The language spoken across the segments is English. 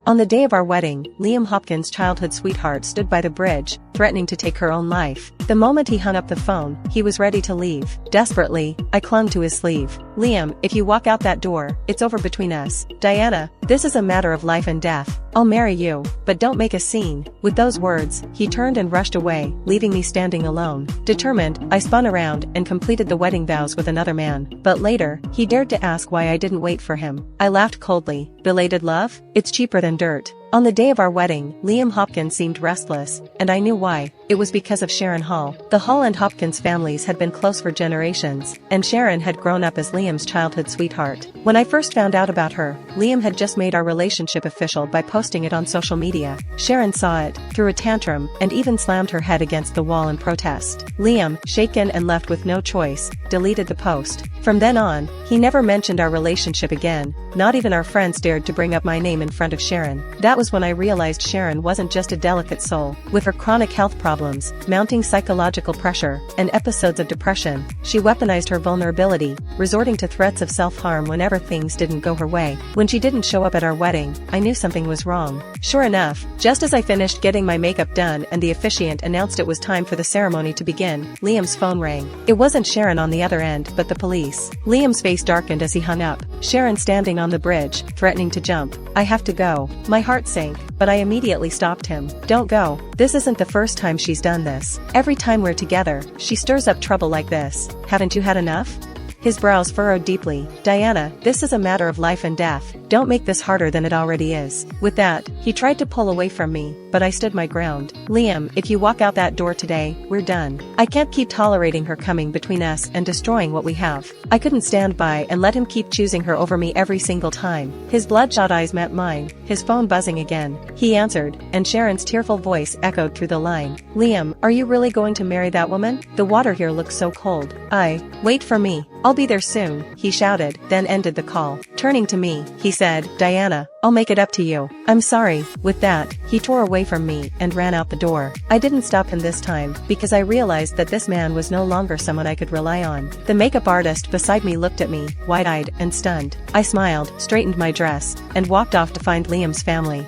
On the day of our wedding, Liam Hopkins' childhood sweetheart stood by the bridge, threatening to take her own life. The moment he hung up the phone, he was ready to leave. Desperately, I clung to his sleeve. "Liam, if you walk out that door, it's over between us. Diana, this is a matter of life and death. I'll marry you, but don't make a scene." With those words, he turned and rushed away, leaving me standing alone. Determined, I spun around and completed the wedding vows with another man. But later, he dared to ask why I didn't wait for him. I laughed coldly. Belated love? It's cheaper than dirt. On the day of our wedding, Liam Hopkins seemed restless, and I knew why. It was because of Sharon Hall. The Hall and Hopkins families had been close for generations, and Sharon had grown up as Liam's childhood sweetheart. When I first found out about her, Liam had just made our relationship official by posting it on social media. Sharon saw it, threw a tantrum, and even slammed her head against the wall in protest. Liam, shaken and left with no choice, deleted the post. From then on, he never mentioned our relationship again. Not even our friends dared to bring up my name in front of Sharon. That was when I realized Sharon wasn't just a delicate soul. With her chronic health problems, mounting psychological pressure, and episodes of depression, she weaponized her vulnerability, resorting to threats of self-harm whenever things didn't go her way. When she didn't show up at our wedding, I knew something was wrong. Sure enough, just as I finished getting my makeup done and the officiant announced it was time for the ceremony to begin, Liam's phone rang. It wasn't Sharon on the other end, but the police. Liam's face darkened as he hung up. Sharon standing on the bridge, threatening to jump. "I have to go." My heart sank, but I immediately stopped him. "Don't go. This isn't the first time she's done this. Every time we're together, she stirs up trouble like this. Haven't you had enough?" His brows furrowed deeply. "Diana, this is a matter of life and death. Don't make this harder than it already is." With that, he tried to pull away from me, but I stood my ground. "Liam, if you walk out that door today, we're done. I can't keep tolerating her coming between us and destroying what we have." I couldn't stand by and let him keep choosing her over me every single time. His bloodshot eyes met mine, his phone buzzing again. He answered, and Sharon's tearful voice echoed through the line. "Liam, are you really going to marry that woman? The water here looks so cold." Wait for me. I'll be there soon," he shouted, then ended the call. Turning to me, he said, "Diana, I'll make it up to you." "I'm sorry." With that, he tore away from me and ran out the door. I didn't stop him this time, because I realized that this man was no longer someone I could rely on. The makeup artist beside me looked at me, wide-eyed and stunned. I smiled, straightened my dress, and walked off to find Liam's family.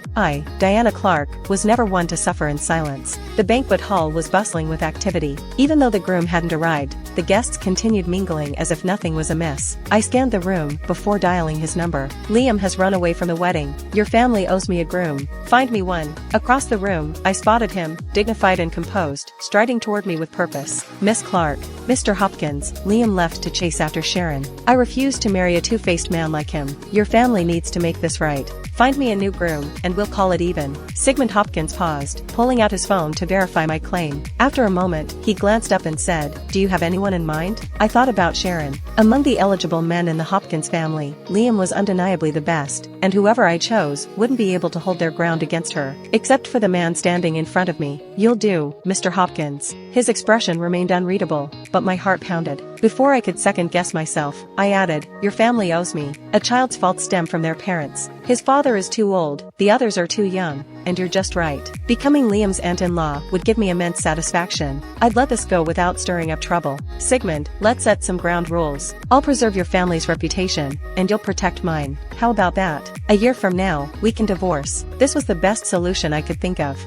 Diana Clark, was never one to suffer in silence. The banquet hall was bustling with activity. Even though the groom hadn't arrived, the guests continued mingling as if nothing was amiss. I scanned the room before dialing his number. "Liam has run away from the wedding. Your family owes me a groom. Find me one." Across the room, I spotted him, dignified and composed, striding toward me with purpose. "Miss Clark." "Mr. Hopkins." Liam left to chase after Sharon. "I refuse to marry a two-faced man like him. Your family needs to make this right. Find me a new groom, and we'll call it even." Sigmund Hopkins paused, pulling out his phone to verify my claim. After a moment, he glanced up and said, "Do you have anyone in mind?" I thought about Sharon. Among the eligible men in the Hopkins family, Liam was undeniably the best, and whoever I chose wouldn't be able to hold their ground against her. Except for the man standing in front of me. "You'll do, Mr. Hopkins." His expression remained unreadable, but my heart pounded. Before I could second-guess myself, I added, "Your family owes me. A child's faults stem from their parents. His father is too old, the others are too young, and you're just right. Becoming Liam's aunt-in-law would give me immense satisfaction. I'd let this go without stirring up trouble. Sigmund, let's set some ground rules. I'll preserve your family's reputation, and you'll protect mine. How about that? A year from now, we can divorce." This was the best solution I could think of.